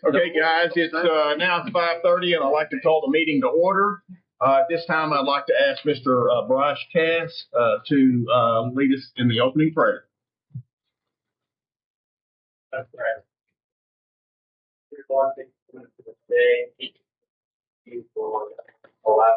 Okay, guys, it's now 5:30, and I'd like to call the meeting to order. At this time, I'd like to ask Mr. Bryce Cass to lead us in the opening prayer. That's right. Lord, thank you for this day. Thank you for allowing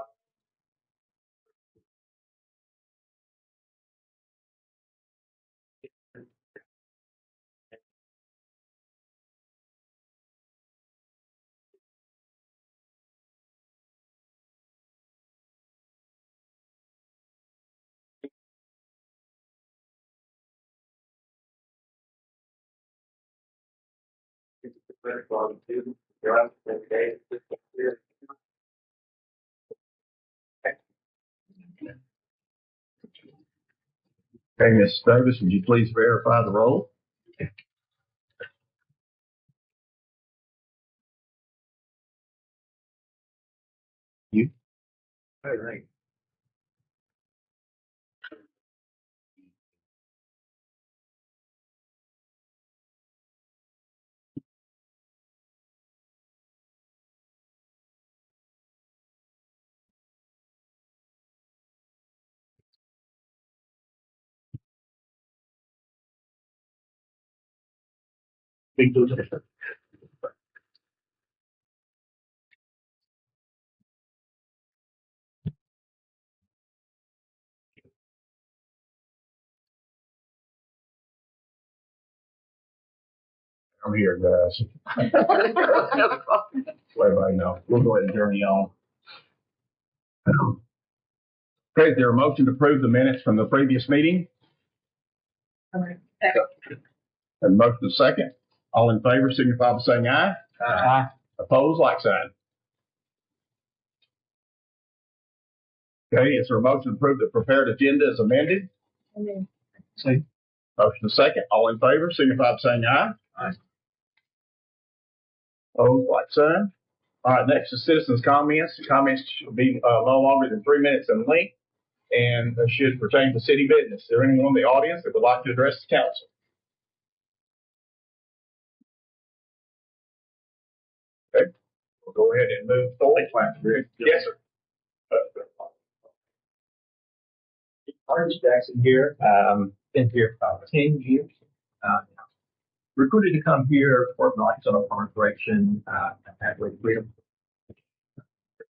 me to pray for you. You're out every day. Okay, Ms. Davis, would you please verify the roll? You. All right. Big deal. I'm here, guys. Let everybody know. We'll go ahead and journey on. Okay, is there a motion to approve the minutes from the previous meeting? And motion to second. All in favor, signify by saying aye. Aye. Opposed, like sign. Okay, is there a motion to approve the prepared agenda as amended? Say. Motion to second. All in favor, signify by saying aye. Aye. Opposed, like sign. All right, next is citizens' comments. Comments should be no longer than 3 minutes in length and should pertain to city business. Is there anyone in the audience that would like to address the council? Okay, we'll go ahead and move forward. Yes, sir. Ernest Jackson here. Been here for about 10 years. Recruited to come here, work on Arkansas Farm Correction, Pathway Freedom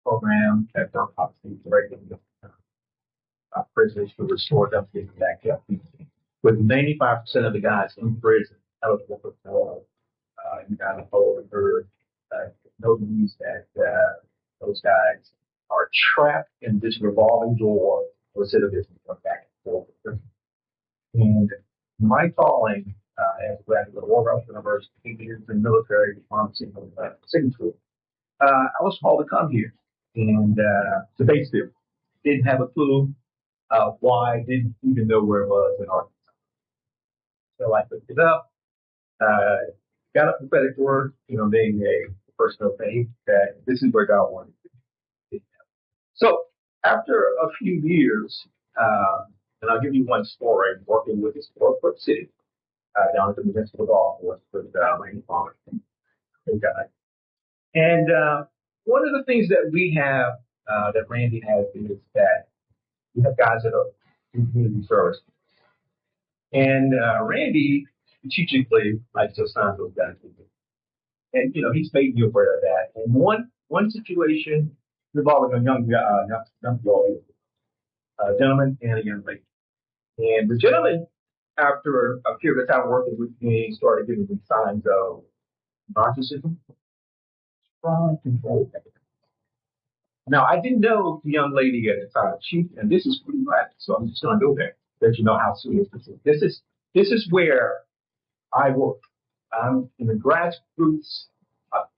Program, that obviously directing the prisoners to restore them to back up. With 95% of the guys in prison eligible for parole, you got to hold her. No news that those guys are trapped in this revolving door of recidivism from back and forth. And my calling as a graduate of Warren University, 8 years in military diplomacy, signature, I was called to come here and to Batesville. Didn't have a clue why, didn't even know where it was in Arkansas. So I looked it up, got a prophetic word, being a person of faith, that this is where God wanted to be. So after a few years, and I'll give you one story, working with this corporate city down at the municipal golf course with Randy Palmer, guy. And one of the things that we have, that Randy has, is that we have guys that are in community service. And Randy strategically likes to assign those guys to me. And, he's made me aware of that. And one situation involving a young boy, a gentleman and a young lady. And the gentleman, after a period of time working with me, started giving me signs of narcissism, strong control. Now, I didn't know the young lady at the time. And this is pretty bad, so I'm just going to go there, let you know how serious this is. This is where I work. I'm in the grassroots.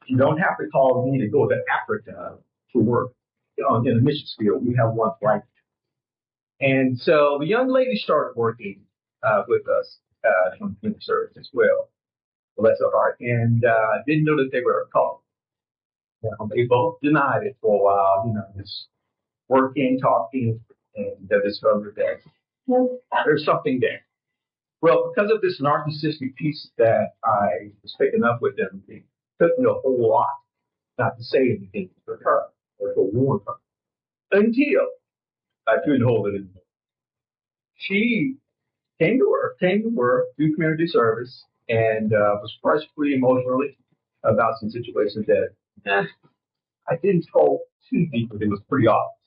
You don't have to call me to go to Africa to work in the mission field. We have one right. And so the young lady started working with us from community service as well. Bless her heart. And didn't know that they were a cult. They both denied it for a while, just working, talking, and they discovered that there's something there. Well, because of this narcissistic piece that I was picking up with them, took me a whole lot not to say anything to her or to warn her until I couldn't hold it anymore. She came to work, do community service, and was frustrated emotionally about some situations that I didn't probe too deep, but it was pretty obvious.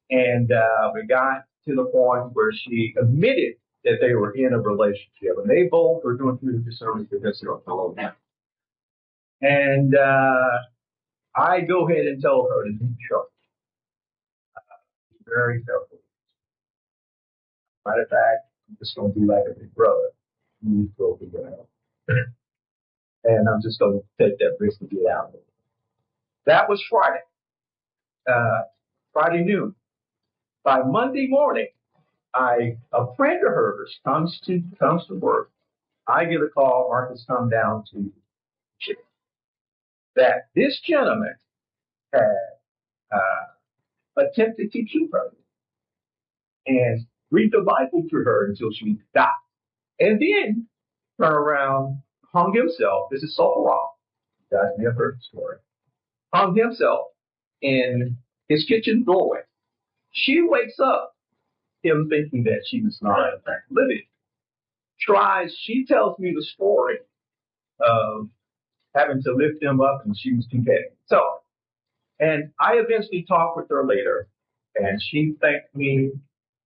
And we got to the point where she admitted that they were in a relationship, and they both were doing community service because they were fellow now. And I go ahead and tell her to be sure. Very careful. Matter of fact, I'm just going to be like a big brother. You go figure it out. And I'm just going to take that risk to get out. That was Friday. Friday noon. By Monday morning, a friend of hers comes to work. I get a call, Marcus, come down to check that this gentleman had attempted to keep her and read the Bible to her until she died. And then turn around, hung himself. This is so wrong. You guys may have heard the story. Hung himself in his kitchen doorway. She wakes up, him thinking that she was not in fact living. She tells me the story of having to lift him up and she was too heavy. So, and I eventually talked with her later, and she thanked me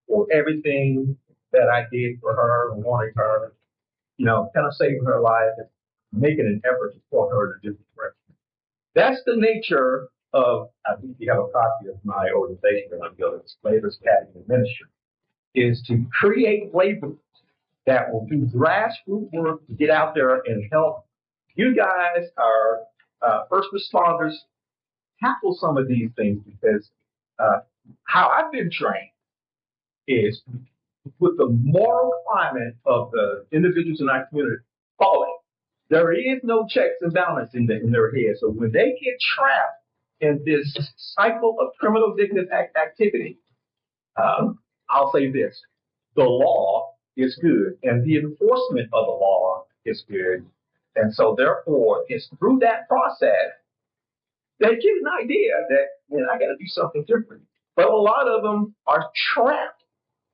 for everything that I did for her and wanting her, kind of saving her life and making an effort to point her in a different direction. That's the nature of, I think you have a copy of my organization that I'm going to Labor's Academy Ministry, is to create laborers that will do grassroots work to get out there and help you guys, our first responders, tackle some of these things, because how I've been trained is with the moral climate of the individuals in our community falling, there is no checks and balances in their head. So when they get trapped in this cycle of criminal victim activity, I'll say this: the law is good, and the enforcement of the law is good. And so, therefore, it's through that process they get an idea that, I got to do something different. But a lot of them are trapped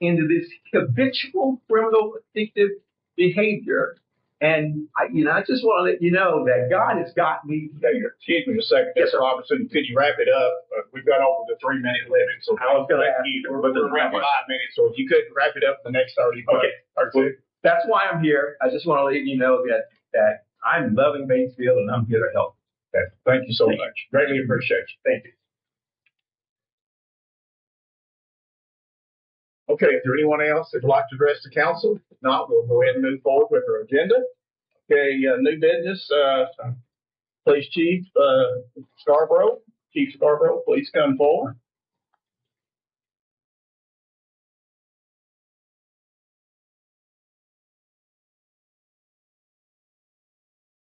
into this habitual criminal addictive behavior. And I just want to let you know that God has got me there. Excuse me a second, Yes, Mr. Robertson. Could you wrap it up? We've got over the 3-minute limit, so I was going to ask we're around 5 minutes. So if you could wrap it up in the next 30 Okay. That's why I'm here. I just want to let you know that I'm loving Batesville and I'm here to help. Okay. Thank you so much. Greatly appreciate you. Thank you. Okay, is there anyone else that'd like to address the council? If not, we'll go ahead and move forward with our agenda. Okay, new business, Police Chief Scarborough. Chief Scarborough, please come forward.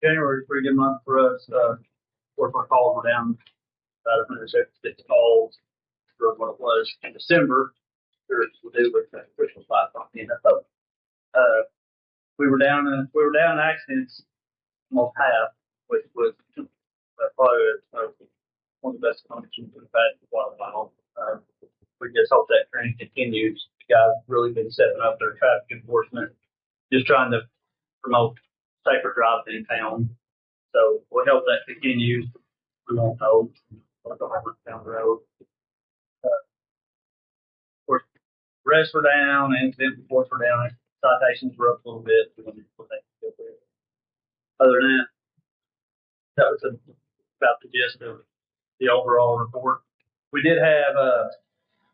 January was a pretty good month for us. Of course, our calls were down about 176 calls for what it was in December. Sure, we'll do with Christmas lights on the end of it. We were down in accidents almost half, which was probably one of the best accomplishments we've had for a while. We just hope that trend continues. The guys have really been stepping up their traffic enforcement, just trying to promote safer drives in town. So we'll hope that continues. We won't know what's going to happen down the road. Of course, arrests were down, incident reports were down, citations were up a little bit. Other than that was about the gist of the overall report. We did have,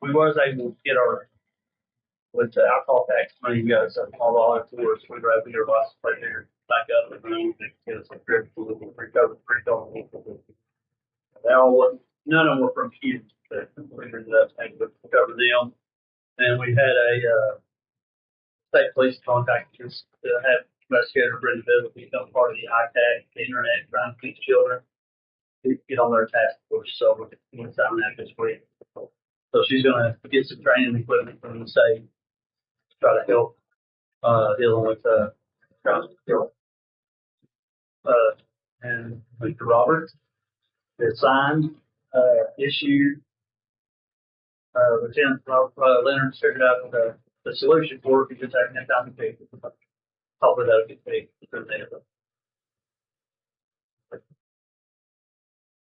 we was able to get our, with the alcohol tax money, we got us a small wallet for us. We were able to get our license plate there back up and running, get us a trip to the pre-COVID. They all wasn't, none of them were from students, but we ended up able to cover them. And we had a state police contact us to have investigator Brenda Bill become part of the ITAC, the internet, trying to teach children to get on their task force. So we're signing that this week. So she's going to get some training equipment from the state to try to help dealing with and Mr. Roberts. It's signed, issued, Lieutenant Leonard figured out the solution for it, because I had time to pay. Hopefully that'll get paid.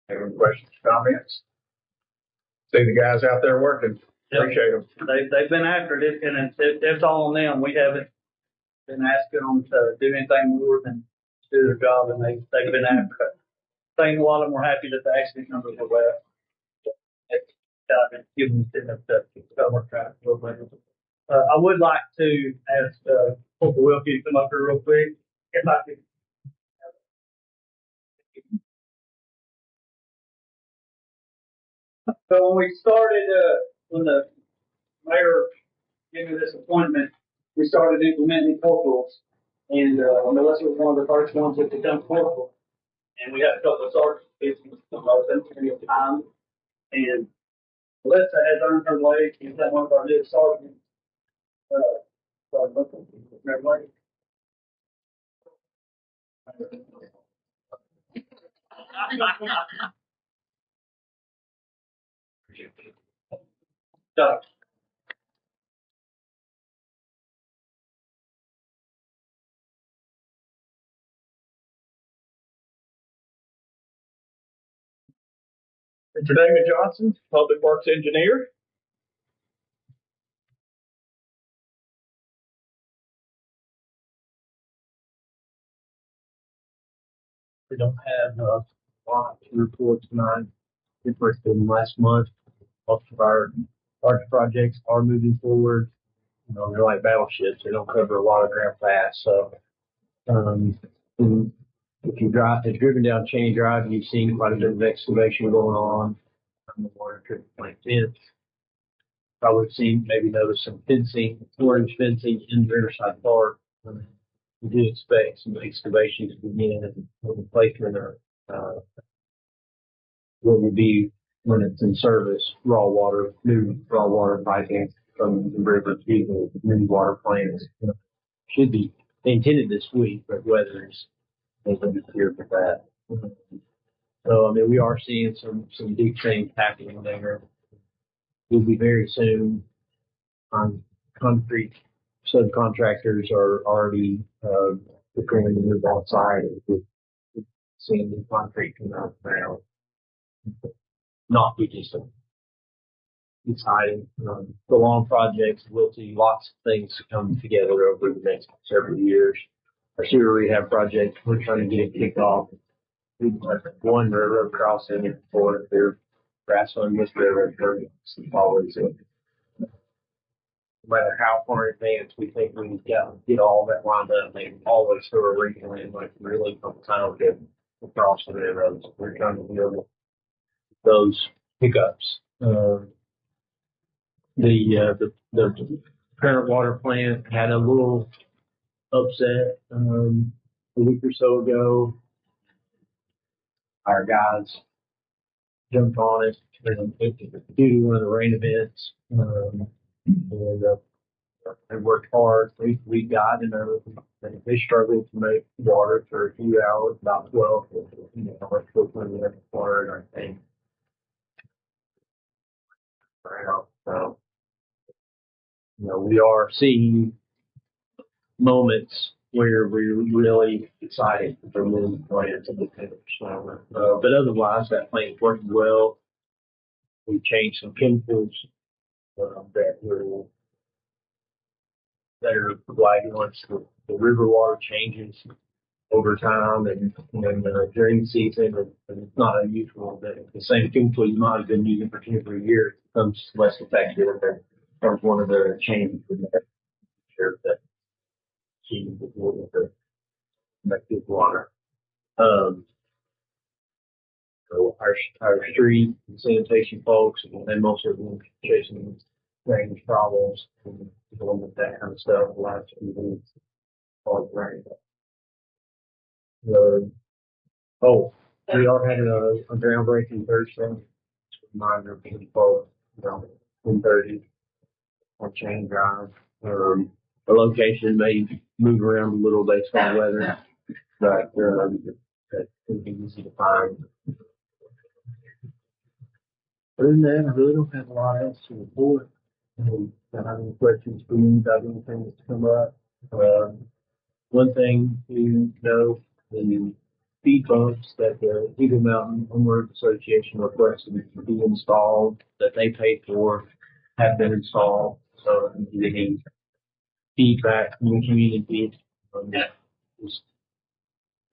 Any questions, comments? See the guys out there working. Appreciate them. They've been after it, and it's all on them. We haven't been asking them to do anything more than do their job, and they've been after it. I think a lot of them were happy that the accident numbers were left. I've been giving them to work out a little bit. I would like to ask Corporal Wilkie to come up here real quick. If I could. So when we started, when the mayor gave me this appointment, we started implementing corporals. And Melissa was one of the first ones that become corporal. And we had a couple of sergeants come up at time. And Melissa has earned her leg. She's had one of our new sergeants. So, Mr. David Johnson, Public Works Engineer. We don't have a lot to report tonight. Interesting, last month, most of our large projects are moving forward. You know, they're like battleships. They don't cover a lot of ground fast. So, and if you've driven down Cheney Drive, you've seen quite a bit of excavation going on the water treatment plant fence. Probably seen, maybe noticed some fencing, orange fencing in Riverside Park. We do expect some excavation to begin and the placement of what will be, when it's in service, new raw water piping from the river to the new water plants. Should be intended this week, but weather is here for that. So, I mean, we are seeing some big things happening there. We'll be very soon on concrete. Subcontractors are already preparing to move on site with seeing the concrete come out now. Not be just exciting. The long projects, we'll see lots of things come together over the next several years. Our sewer rehab project, we're trying to get it kicked off. One railroad crossing for their grass on this railroad always. No matter how far in advance we think we get all that lined up, they always throw a wrinkle in, like really from the time we get across the railroads. We're trying to deal with those hiccups. The current water plant had a little upset a week or so ago. Our guys jumped on it due to one of the rain events. They worked hard. We got and they struggled to make water for a few hours, about 12. Water, I think. So, we are seeing moments where we're really excited for moving plants to the finish. But otherwise, that plant's working well. We changed some chemicals that are providing once the river water changes over time and during the season. And it's not unusual that the same chemical you might have been using for 2 or 3 years becomes less effective or one of the changes in that. Sure that she will make good water. So our street and sanitation folks, and most of them chasing drainage problems and dealing with that kind of stuff the last few weeks. All right. We are having a groundbreaking Thursday. Reminder of people around 10:30 on Chain Drive. The location may move around a little based on weather, but it'd be easy to find. Other than that, I really don't have a lot else to report. Don't have any questions for me about anything that's come up. One thing to know, the speed bumps that the Eagle Mountain Homeowners Association requested to be installed, that they paid for, have been installed. So any feedback from the community, was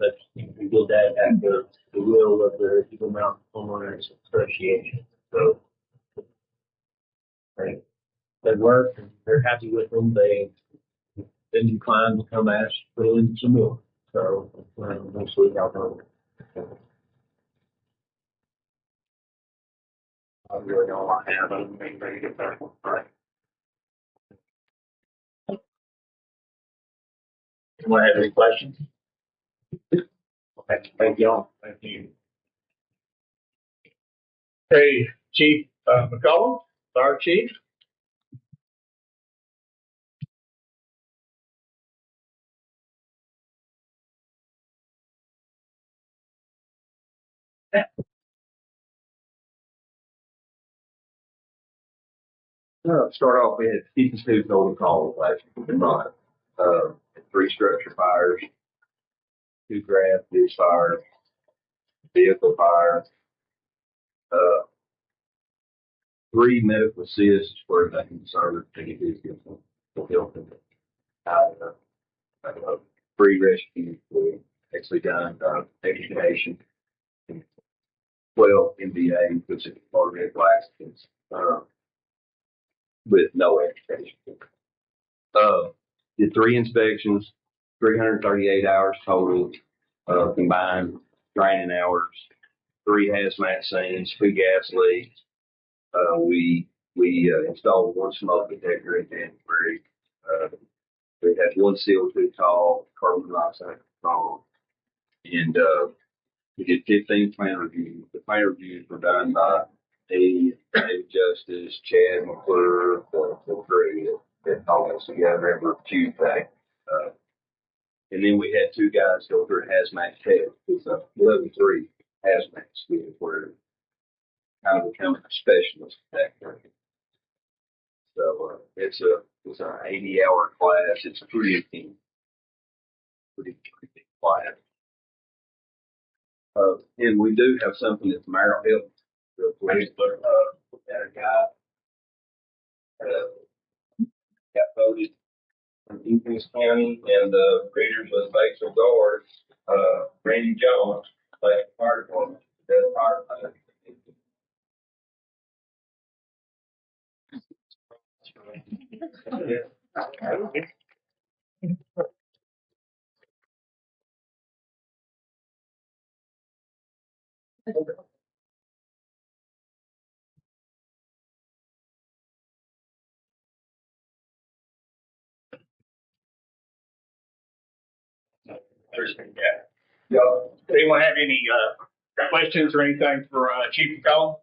that we did that at the will of the Eagle Mountain Homeowners Association. So they work and they're happy with them. They then declined to come ask for in some more. So we'll see how it goes. I really don't want to have them make ready to get back. All right. Anyone have any questions? Okay, thank you all. Thank you. Okay, Chief McCollum, Fire Chief. Start off, we had 52 total calls last month. 3 structure fires, 2 grass ditch fires, vehicle fires, 3 medical assists where they can serve the building. Uh, 3 rescues we actually done education, 12 MBA, which is motor accidents, with no education. Did 3 inspections, 338 hours total, combined draining hours, 3 hazmat scenes, 2 gas leaks. We installed 1 smoke detector in January. We had 1 CO2 call, carbon monoxide call, and we did 15 plan reviews. The plan reviews were done by David Justice, Chad McClure, the three that all us together every Tuesday. And then we had 2 guys go through a hazmat test. It's a level 3 hazmat school where kind of becoming a specialist back there. So it's an 80-hour class. It's pretty big class. And we do have something that's Merrill Hill real quick. We had a guy got voted in East County, and the readers of Batesville Guard, Randy Jones, like fire department, the firefighter. Yeah. Anyone have any questions or anything for Chief McCollum?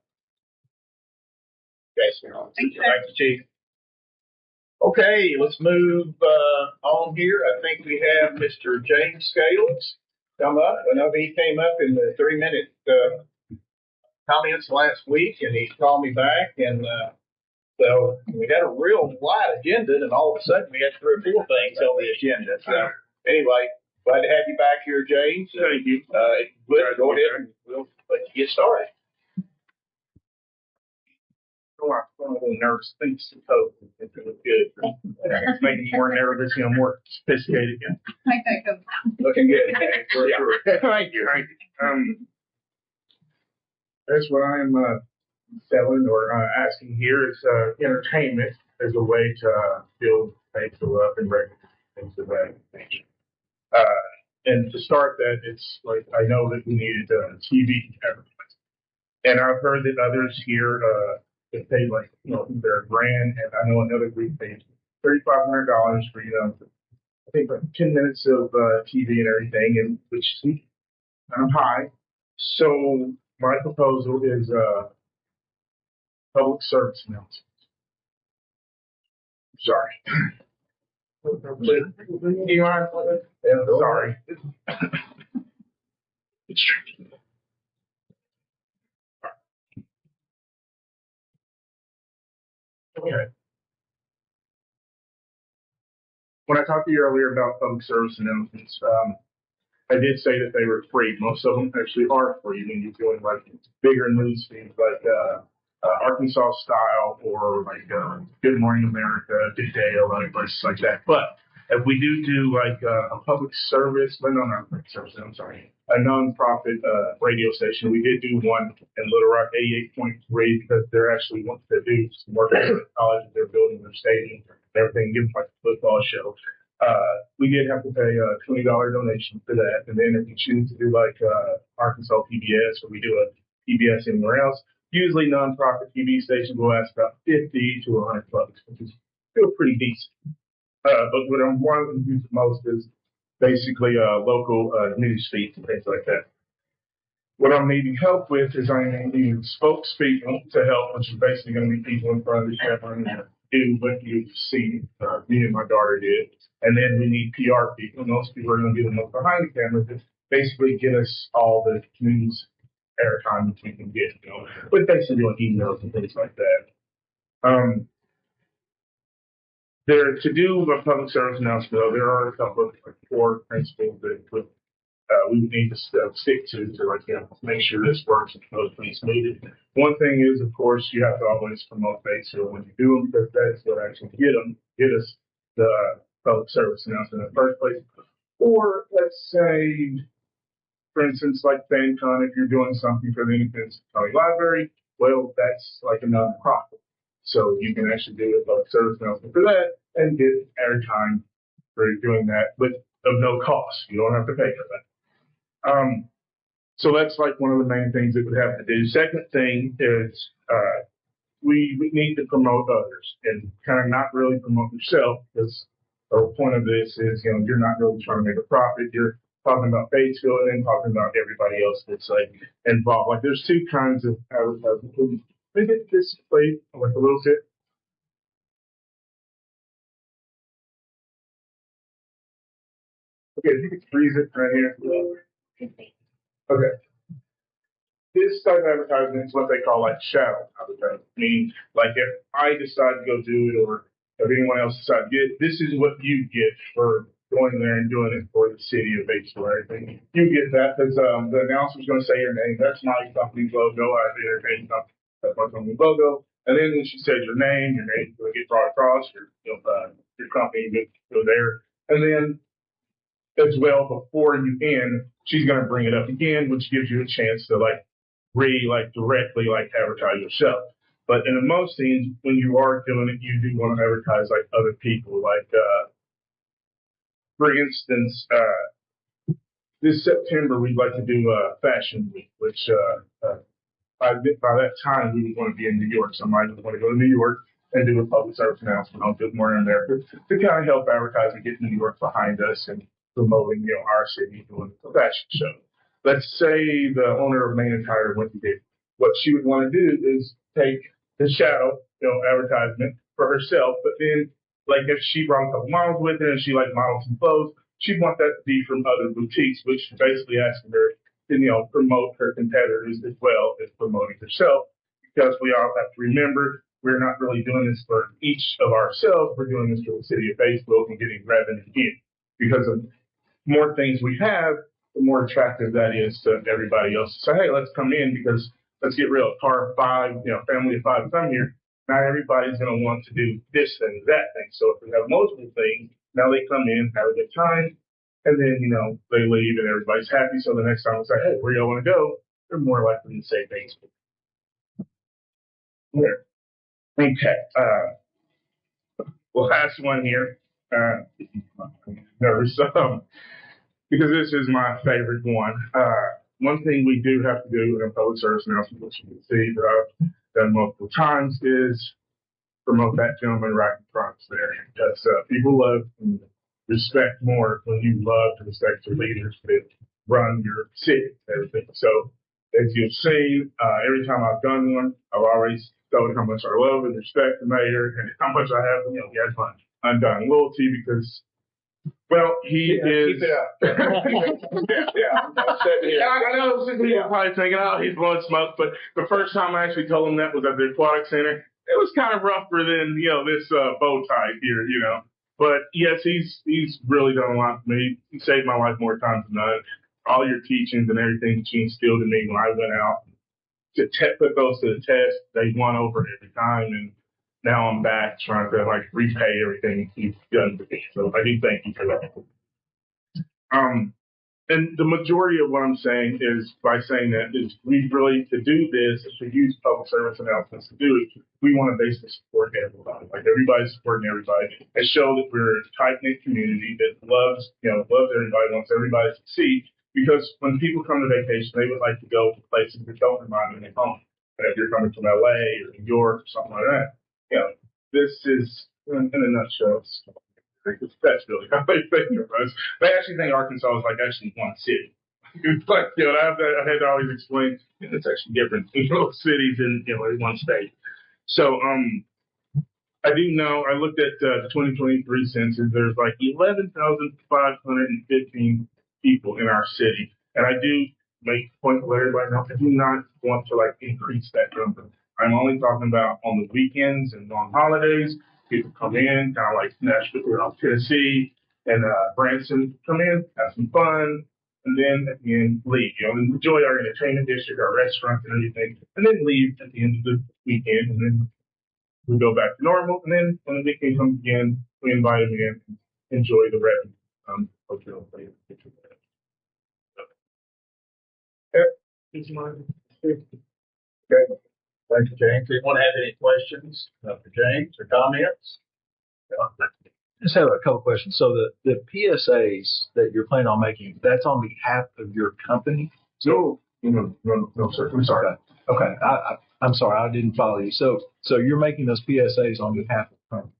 Yes, thank you, Chief. Okay, let's move on here. I think we have Mr. James Scales come up. I know he came up in the 3-minute comments last week, and he called me back, and so we had a real wide agenda, and all of a sudden we had 3 or 4 things on the agenda. So anyway, glad to have you back here, James. Thank you. Go ahead, and we'll let you get started. I'm a little nervous. Things to cope. It look good. It's making you more nervous, more sophisticated. Looking good. Yeah. Thank you. That's what I'm selling or asking here is entertainment as a way to build people up and recognize things of that nature. And to start that, it's like I know that we needed TV advertising, and I've heard that others here that paid like either $1,000, and I know another group paid $3,500 for I think like 10 minutes of TV and everything, and which is kind of high. So my proposal is public service announcement. Sorry. You are? Yeah, sorry. Okay. When I talked to you earlier about public service announcements, I did say that they were free. Most of them actually are free when you're doing like bigger news things like Arkansas Style or like Good Morning America, Good Day, or other places like that. But if we do like a public service, but no, not public service, I'm sorry, a nonprofit radio station, we did do one in Little Rock 88.3 because they're actually wanting to do some work at the college. They're building their stadium and everything, give them like a football show. We did have to pay a $20 donation for that. And then if you choose to do like Arkansas PBS or we do a PBS anywhere else, usually nonprofit TV stations will ask about 50 to 100 bucks, which is still pretty decent. But what I'm wanting to do the most is basically local news feeds and things like that. What I'm needing help with is I'm needing spokespeople to help, which is basically going to be people in front of the camera and do what you've seen me and my daughter did. And then we need PR people. And those people are going to be the ones behind the camera to basically get us all the news airtime that we can get, you know, with basically doing emails and things like that. There to do a public service announcement, though, there are a couple of like core principles that we would need to stick to like, you know, make sure this works and goes pretty smoothly. One thing is, of course, you have to always promote Batesville when you do them because that's what actually get us the public service announcement in the first place. Or let's say, for instance, like FanCon, if you're doing something for the Independence County Library, well, that's like a nonprofit. So you can actually do a public service announcement for that and get airtime for doing that, but of no cost. You don't have to pay for that. So that's like one of the main things that we have to do. Second thing is we need to promote others and kind of not really promote yourself because the whole point of this is, you know, you're not really trying to make a profit. You're talking about Batesville and then talking about everybody else that's like involved. Like there's two kinds of advertising. Let me get this plate like a little bit. Okay, if you could freeze it right here. Okay. This type of advertisement is what they call like shadow advertising. Meaning, like if I decide to go do it or if anyone else decides to get it, this is what you get for going there and doing it for the city of Batesville or anything. You get that because the announcer's going to say your name. That's my company's logo. I have the entertainment company. That's my company's logo. And then when she says your name's going to get brought across. Your company will go there. And then as well before you end, she's going to bring it up again, which gives you a chance to like directly like advertise yourself. But in most scenes, when you are doing it, you do want to advertise like other people. Like for instance, this September we'd like to do Fashion Week, which by that time we would want to be in New York. Somebody would want to go to New York and do a public service announcement on Good Morning America to kind of help advertise and get New York behind us and promoting, you know, our city doing a fashion show. Let's say the owner of Main and Tire went to do. What she would want to do is take the shadow, you know, advertisement for herself, but then like if she brought a couple models with her and she like modeled some clothes, she'd want that to be from other boutiques, which basically asking her to, you know, promote her competitors as well as promoting herself. Because we all have to remember we're not really doing this for each of ourselves. We're doing this for the city of Batesville and getting revenue in. Because of more things we have, the more attractive that is to everybody else. So, hey, let's come in because let's get real. Car of five, you know, family of five come here. Not everybody's going to want to do this thing, that thing. So if we have multiple things, now they come in, have a good time, and then, you know, they leave and everybody's happy. So the next time we say, hey, where y'all want to go? They're more likely to say things. Here. Okay. Well, last one here. Nervous. Because this is my favorite one. One thing we do have to do in a public service announcement, which you can see that I've done multiple times, is promote that gentleman right in front there. Because people love and respect more when you love and respect your leaders that run your city and everything. So as you've seen, every time I've done one, I've always told how much I love and respect the mayor and how much I have, you know, he has my undying loyalty because Well, he is. Keep it up. Yeah. I'm sitting here. I know some people are probably thinking, oh, he's blowing smoke, but the first time I actually told him that was at the aquatic center. It was kind of rougher than, this bow tie here. But yes, he's really done a lot for me. He saved my life more times than not. All your teachings and everything that you instilled in me when I went out to put those to the test, they won over every time. And now I'm back trying to repay everything you've done for me. So I do thank you for that. And the majority of what I'm saying is by saying that is we really, to do this, to use public service announcements to do it, we want to basically support everybody. Like everybody's supporting everybody and show that we're a tight-knit community that loves everybody, wants everybody to succeed. Because when people come to vacation, they would like to go to places that don't remind them of home. And if you're coming from LA or New York or something like that, this is, in a nutshell, that's really how they think of us. They actually think Arkansas is actually one city. It's I had to always explain it's actually different in both cities in one state. So I do know I looked at the 2023 census. There's 11,515 people in our city, and I do make a point to let everybody know I do not want to increase that number. I'm only talking about on the weekends and on holidays. People come in, kind of like Nashville, Tennessee, and Branson, come in, have some fun, and then at the end leave. Enjoy our entertainment district, our restaurants, and everything, and then leave at the end of the weekend, and then we go back to normal. And then when the weekend comes again, we invite them in, and enjoy the rest. Hotel. Okay. Thank you, James. Anyone have any questions for James or comments? I just have a couple questions. So the PSAs that you're planning on making, that's on behalf of your company? No, sir. I'm sorry. Okay. I'm sorry. I didn't follow you. So you're making those PSAs on behalf of the company?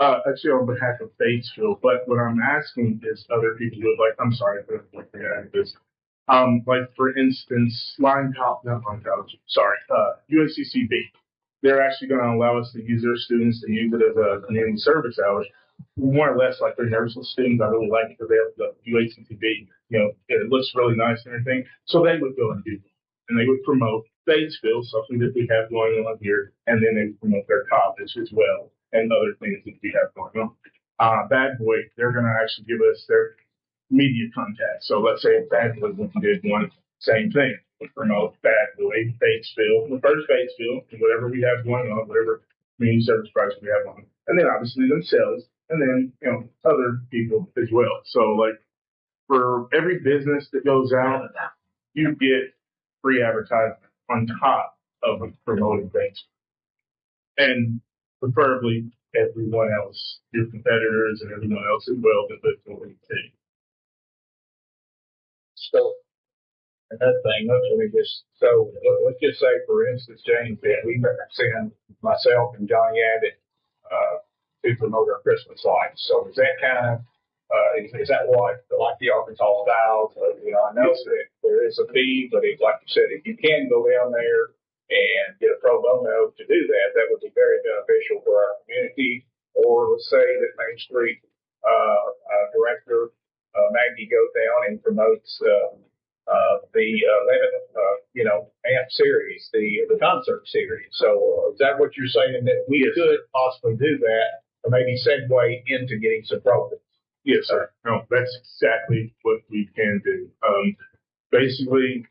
Actually on behalf of Batesville, but what I'm asking is other people who I'm sorry for this. For instance, UNCCB. They're actually going to allow us to use their students to use it as a community service hours. More or less like their nursing students. I really like it because they have the UACTB. It looks really nice and everything. So they would go and do that. And they would promote Batesville, something that we have going on here, and then they would promote their college as well and other things that we have going on. Bad Boy, they're going to actually give us their media contact. So let's say if Bad Boy did one, same thing. We promote Bad Boy, Batesville, the first Batesville, and whatever we have going on, whatever community service project we have on. And then obviously themselves, and then, other people as well. So for every business that goes out, you get free advertisement on top of promoting things. And preferably everyone else, your competitors and everyone else as well that lives in the city. So, another thing, let's just say, for instance, James, that we send myself and Johnny Abbott to promote our Christmas lights. So is that kind of, is that what, like the Arkansas style? I know that there is a fee, but like you said, if you can go down there and get a pro bono to do that, that would be very beneficial for our community. Or let's say that Main Street director Maggie goes down and promotes the 11 amp series, the concert series. So is that what you're saying, that we could possibly do that, or maybe segue into getting some profits? Yes, sir. No, that's exactly what we can do. Basically,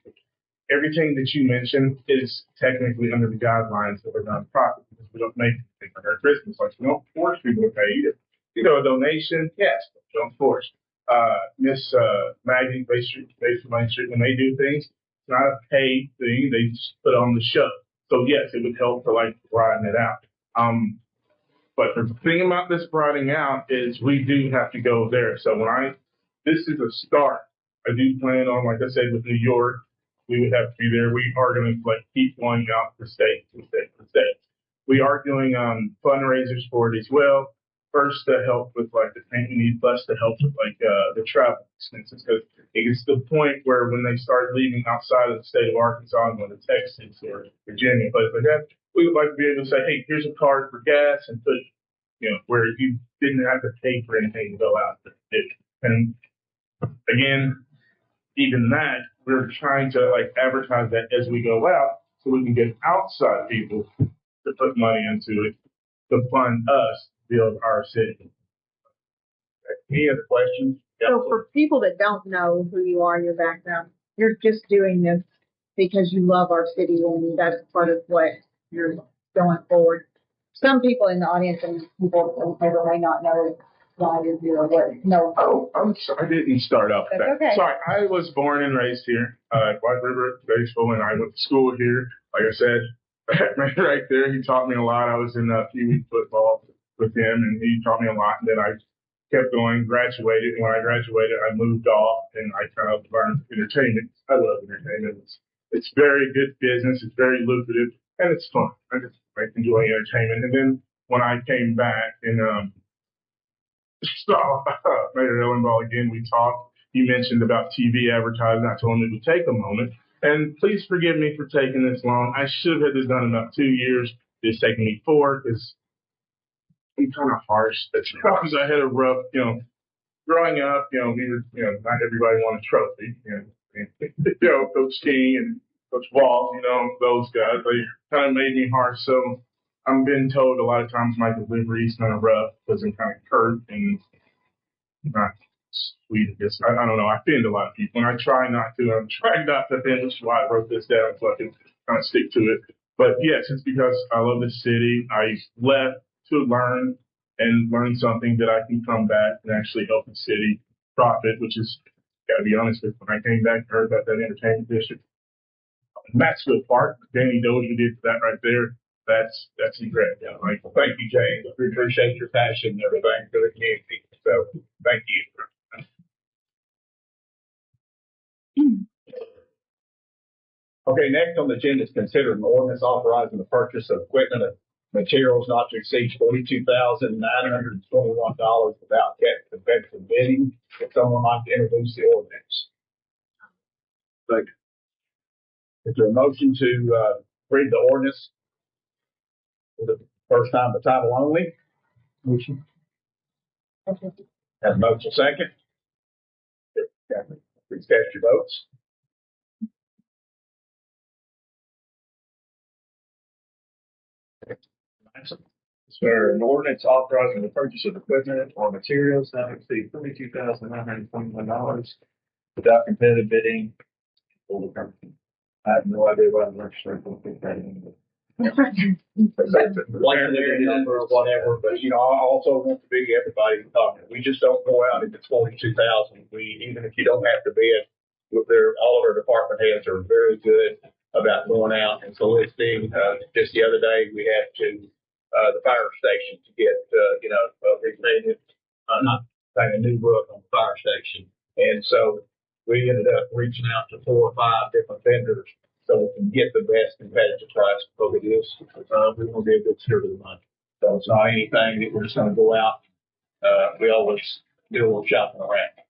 everything that you mentioned is technically under the guidelines of a nonprofit because we don't make anything for our Christmas. We don't force people to pay either. A donation, yes, but don't force. Miss Maggie, Batesville Main Street, when they do things, it's not a paid thing. They just put on the show. So yes, it would help to broaden it out. But the thing about this broadening out is we do have to go there. So this is a start. I do plan on, like I said, with New York, we would have to be there. We are going to keep going out to state. We are doing fundraisers for it as well. First to help with the tank we need, plus to help with the travel expenses, because it gets to the point where when they start leaving outside of the state of Arkansas and going to Texas or Virginia, places like that, we would like to be able to say, hey, here's a card for gas and put, where you didn't have to pay for anything to go out there. And again, even that, we're trying to like advertise that as we go out so we can get outside people to put money into it to fund us build our city. Any other questions? So for people that don't know who you are, your background, you're just doing this because you love our city and that's part of what you're going forward. Some people in the audience and people may not know why you're here or what. No. Oh, I'm sorry. I didn't start off with That's that. okay. Sorry. I was born and raised here at White River, Batesville, and I went to school here. Like I said, right there, he taught me a lot. I was in Pee-wee football with him, and he taught me a lot. And then I kept going, graduated. And when I graduated, I moved off, and I kind of learned entertainment. I love entertainment. It's very good business. It's very lucrative, and it's fun. I just enjoy entertainment. And then when I came back and saw Mayor Ellenball again, we talked. He mentioned about TV advertising. I told him it would take a moment. And please forgive me for taking this long. I should have this done in about 2 years. It's taken me 4 because I'm kind of harsh at times. I had a rough, growing up, we were, not everybody wanted a trophy. Coach King and Coach Walls, those guys, they kind of made me harsh. So I'm being told a lot of times my delivery is kind of rough because I'm kind of curt and not sweet. I don't know. I offend a lot of people, and I try not to. I'm trying not to offend, which is why I wrote this down so I can kind of stick to it. But yes, it's because I love the city. I left to learn and learn something that I can come back and actually help the city profit, which is, got to be honest with you, when I came back and heard about that entertainment district, Batesville Park, Danny Dozier did that right there. That's incredible. Yeah, like, well, thank you, James. We appreciate your passion and everything for the community. So thank you. Okay, next on the agenda is consider an ordinance authorizing the purchase of equipment and materials not to exceed $42,921 without competitive bidding. If someone like to introduce the ordinance. Like, is there a motion to read the ordinance for the first time, the title only? Motion. Have a motion second. Catherine, please cast your votes. Sir, an ordinance authorizing the purchase of equipment or materials not to exceed $32,921 without competitive bidding. I have no idea why the legislature will pick that in. That's a preliminary number or whatever, but I also want to be everybody talking. We just don't go out if it's 42,000. Even if you don't have to bid, all of our department heads are very good about going out and soliciting. Just the other day, we had the fire station to get, repainted, not saying a new roof on the fire station. And so we ended up reaching out to 4 or 5 different vendors so we can get the best competitive price for this. We want to be a good steward of the money. So it's not anything that we're just going to go out. We always do a little shopping around.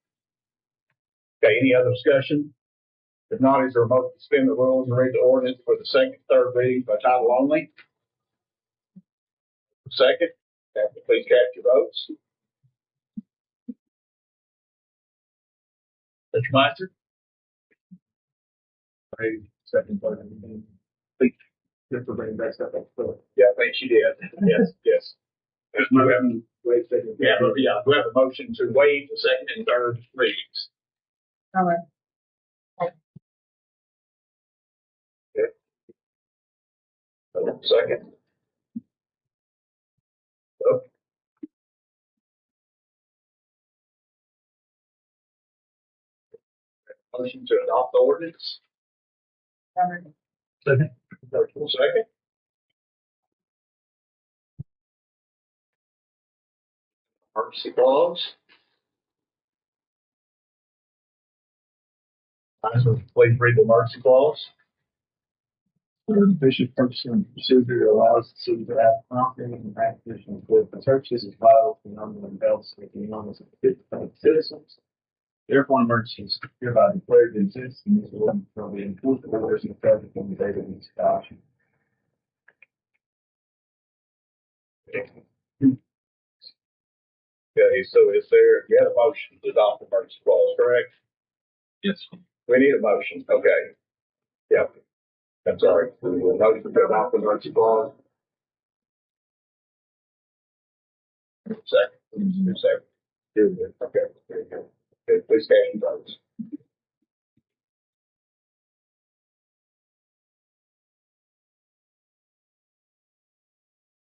Okay, any other discussion? If not, is there a motion to suspend the rules and read the ordinance for the second, third reading by title only? Second, please cast your votes. Mr. Meister? Second, third, and think just for bringing that stuff up. Yeah, I think she did. Yes. We have a motion to waive the second and third readings. All right. Second. Motion to adopt the ordinance. Second. Second. Emergency clause. Please read the emergency clause. Efficient purchasing procedure allows the city to have confident and acquisition with the purchase is vital for number of belts with the enormous of citizens. Therefore, emergencies hereby declared to exist in this ordinance will be enforced orders and effective from the date of its adoption. Okay, so is there, you had a motion to adopt the emergency clause, correct? Yes. We need a motion, okay. Yep. I'm sorry, we need a motion to adopt the emergency clause. Second. Second. Okay, there you go. Okay, please cast your votes.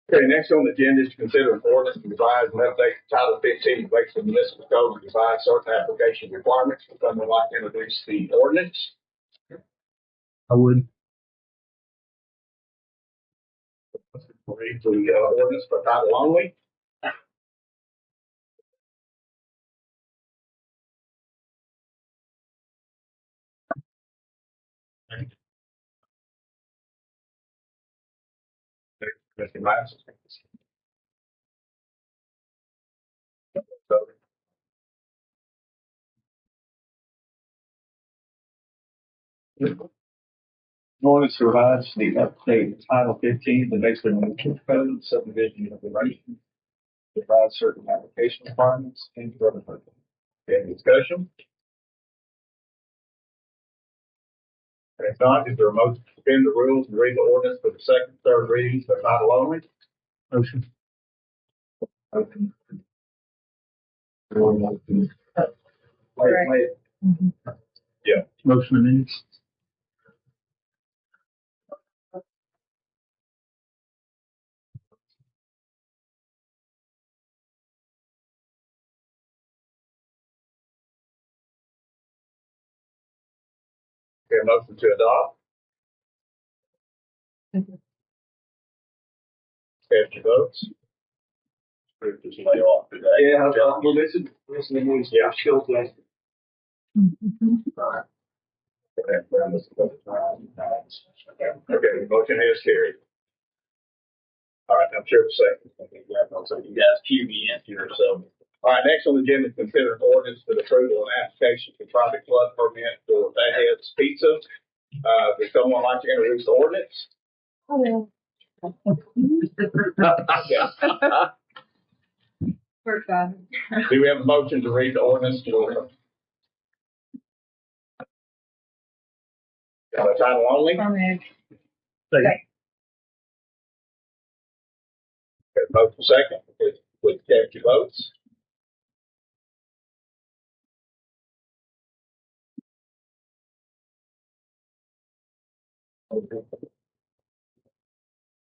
Okay, next on the agenda is to consider an ordinance to revise and update Title 15 of Batesville Municipal Code to revise certain application requirements. Would someone like to introduce the ordinance? I would. Read the ordinance by title only. Mr. Miles. Ordinance provides the update Title 15 of the Batesville Municipal Code, subdivision of the regulations, provides certain application requirements and further purpose. Any discussion? If not, is there a motion to suspend the rules and read the ordinance for the second, third readings by title only? Motion. Wait. Yeah. Motion amended. Okay, motion to adopt. Cast your votes. Just lay off today. Yeah, well, this is the news. Yeah. Still playing. Okay, motion is carried. All right, I'm sure the second. So you guys cue me in here, so. All right, next on the agenda is consider an ordinance for the approval and application for private club permit for Fatheads Pizza. Would someone like to introduce the ordinance? Yeah. Do we have a motion to read the ordinance for title only? Second. Okay, motion second, with cast your votes.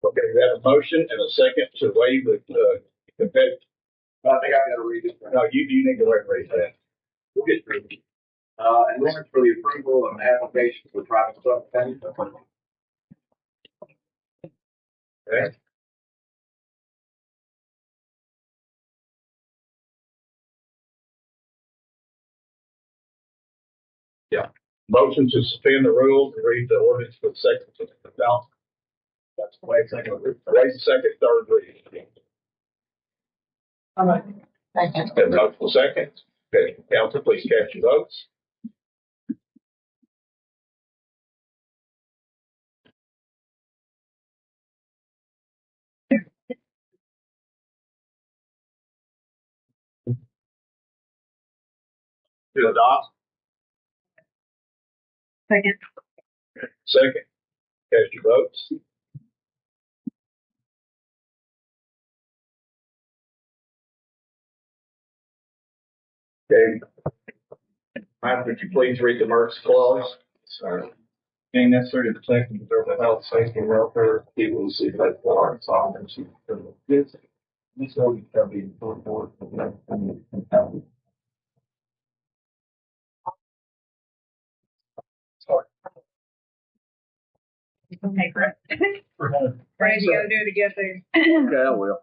Okay, we have a motion and a second to waive the, competitive. I think I gotta read it. No, you need to wait, read that. We'll get through it. An ordinance for the approval of an application for private club payment. Okay. Yeah. Motion to suspend the rules and read the ordinance for the second. No. That's wait second. Wait second, third reading. All right. Second. Okay, motion second. Okay, council, please cast your votes. To adopt. Second. Second. Cast your votes. Okay. Mike, would you please read the emergency clause? Sorry. Being necessary to protect and preserve the health, safety, and welfare of people who seek that water and sovereignty. This ordinance shall be enforced for the county. Sorry. Okay, great. Ready to go do it together. Okay, I will.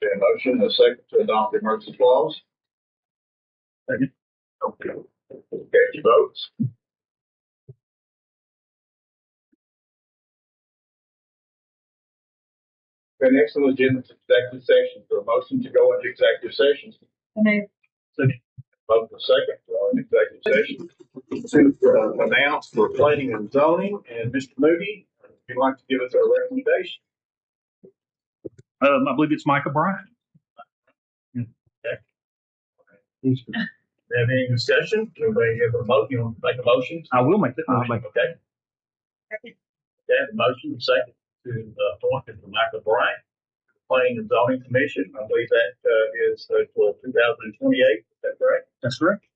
Okay, motion, a second to adopt the emergency clause. Second. Okay. Cast your votes. Okay, next on the agenda is executive session. For a motion to go into executive session. Second. Vote for second, to go into executive session. To announce for planning and zoning, and Mr. Moody, you'd like to give us a recommendation? I believe it's Micah Bryant. Have any discussion? Anybody have a motion? Make a motion? I will make that Okay. motion. Okay, the motion second to appoint Mr. Michael Bryant, Planning and Zoning Commission. I believe that is till 2028. Is that correct? That's correct.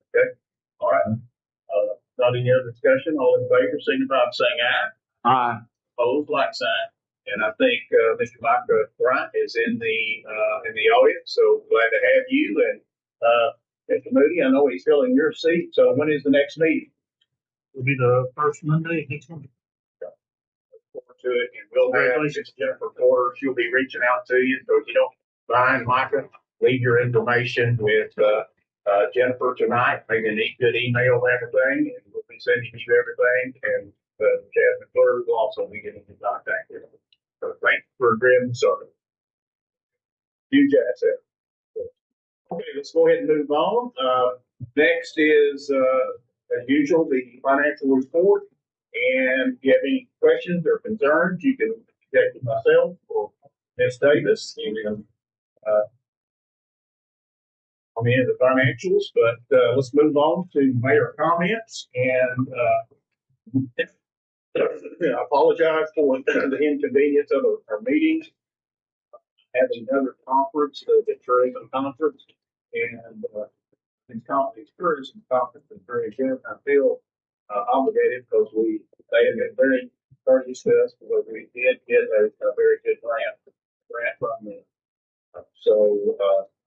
All right. Not any other discussion. All in favor, signify by saying aye. Aye. Opposed, like sign. And I think Mr. Michael Bryant is in the audience, so glad to have you. And Mr. Moody, I know he's filling your seat. So when is the next meeting? It'll be the first Monday next month. Forward to it, and we'll have Miss Jennifer Porter. She'll be reaching out to you. So if you don't find Micah, leave your information with Jennifer tonight. Maybe a good email and everything, and we'll be sending you everything. And Jasmine Porter will also be getting in contact with you. So thanks for agreeing to serve. Huge asset. Okay, let's go ahead and move on. Next is, as usual, the financial report. And if you have any questions or concerns, you can contact myself or Ms. Davis. You can come in the financials, but let's move on to mayor comments. And I apologize for the inconvenience of our meetings. Having another conference, the tourism conference, and this tourism conference is very good. I feel obligated because they have been very courteous to us because we did get a very good grant from them. So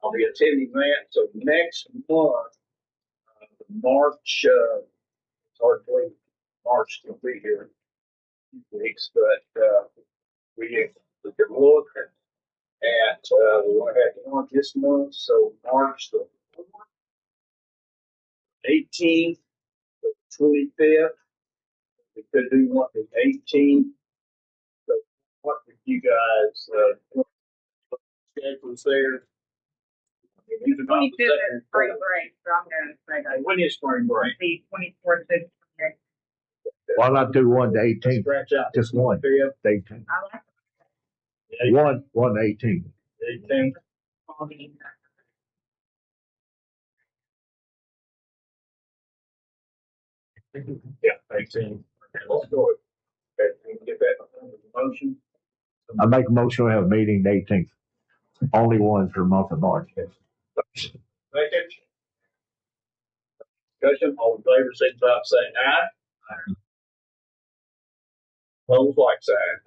I'll be attending that. So next month, March, it's hard to believe March will be here in a few weeks, but we can look at we want to have one this month, so March the 18th, the 25th. We could do one the 18th. So what would you guys schedules there? These are not the 25th is second spring quarter. break, so I'm going to say that. When is spring break? The 24th to 28th. Why not do one to 18th? Scratch out Just one. 25th, 18th. I like One 18th. 18th. all the Yeah, 18th. Okay, let's go. Okay, we can get that motion. I make a motion to have a meeting the 18th. Only one for the month of March. Second. Discussion, all in favor, signify by saying aye. Opposed, like sign.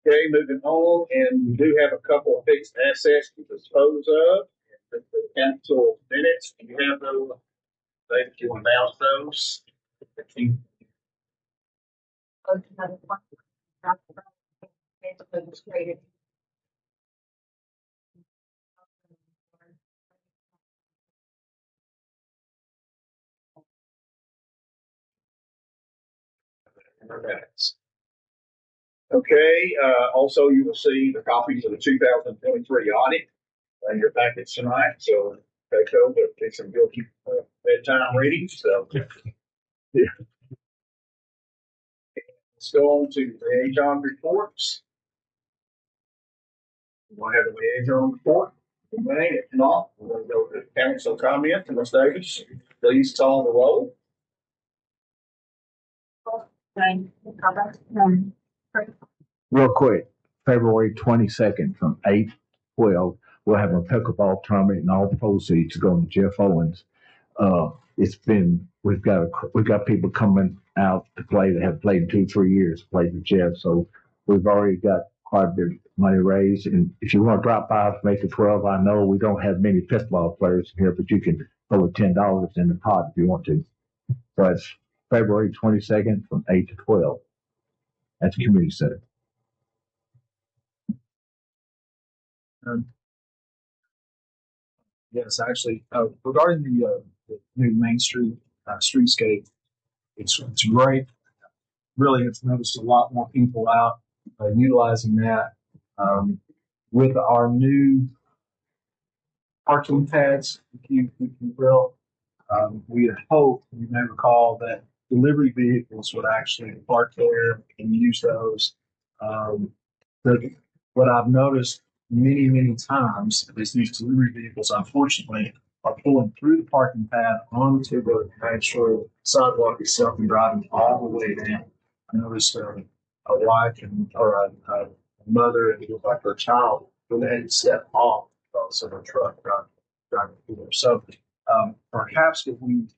Okay, moving on, and we do have a couple of fixed assets to dispose of. The council minutes, do you have those? David, you want to bounce those? Minutes. Okay, also you will see the copies of the 2023 audit in your package tonight, so take those, but take some guilty bedtime readings, so. Yeah. Let's go on to liaison reports. We'll have a liaison report. Okay, if not, we're going to go to council comment. Ms. Davis, please call the roll. Real quick, February 22nd from 8-12, we'll have a pickleball tournament and all proceeds going to Jeff Owens. We've got people coming out to play that have played 2-3 years, played with Jeff. So we've already got quite a bit of money raised. And if you want to drop by from 8 to 12, I know we don't have many pickleball players here, but you can throw $10 in the pot if you want to. So it's February 22nd from 8 to 12 at the community center. Yes, actually, regarding the new Main Street streetscape, it's great. Really, have noticed a lot more people out utilizing that. With our new parking pads, if you will, we had hoped, you may recall that delivery vehicles would actually park there and use those. But what I've noticed many times is these delivery vehicles, unfortunately, are pulling through the parking pad onto the actual sidewalk itself and driving all the way down. I noticed a wife or a mother and like her child when they had to step off because of a truck driving through there. So perhaps what we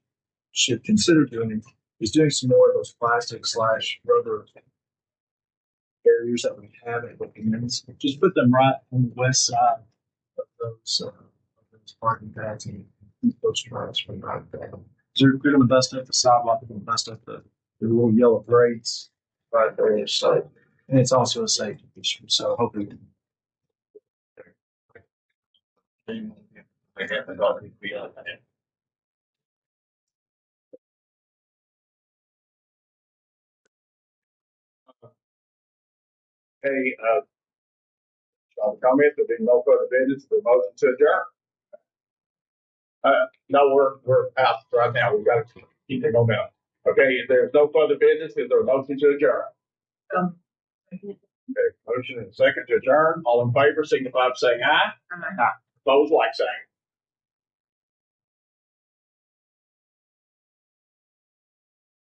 should consider doing is doing some more of those plastic/rubber barriers that we have at the ends. Just put them right on the west side of those parking pads and keep those trucks from driving down. They're going to bust up the sidewalk. They're going to bust up the little yellow grates right there. So, and it's also a safety issue. So hopefully. They haven't got anything beyond that. Hey, comments, there being no further business, the motion to adjourn. No, we're out right now. We've got to keep the momentum. Okay, if there's no further business, is there a motion to adjourn? Okay, motion and second to adjourn. All in favor, signify by saying aye. Aye. Opposed, like sign.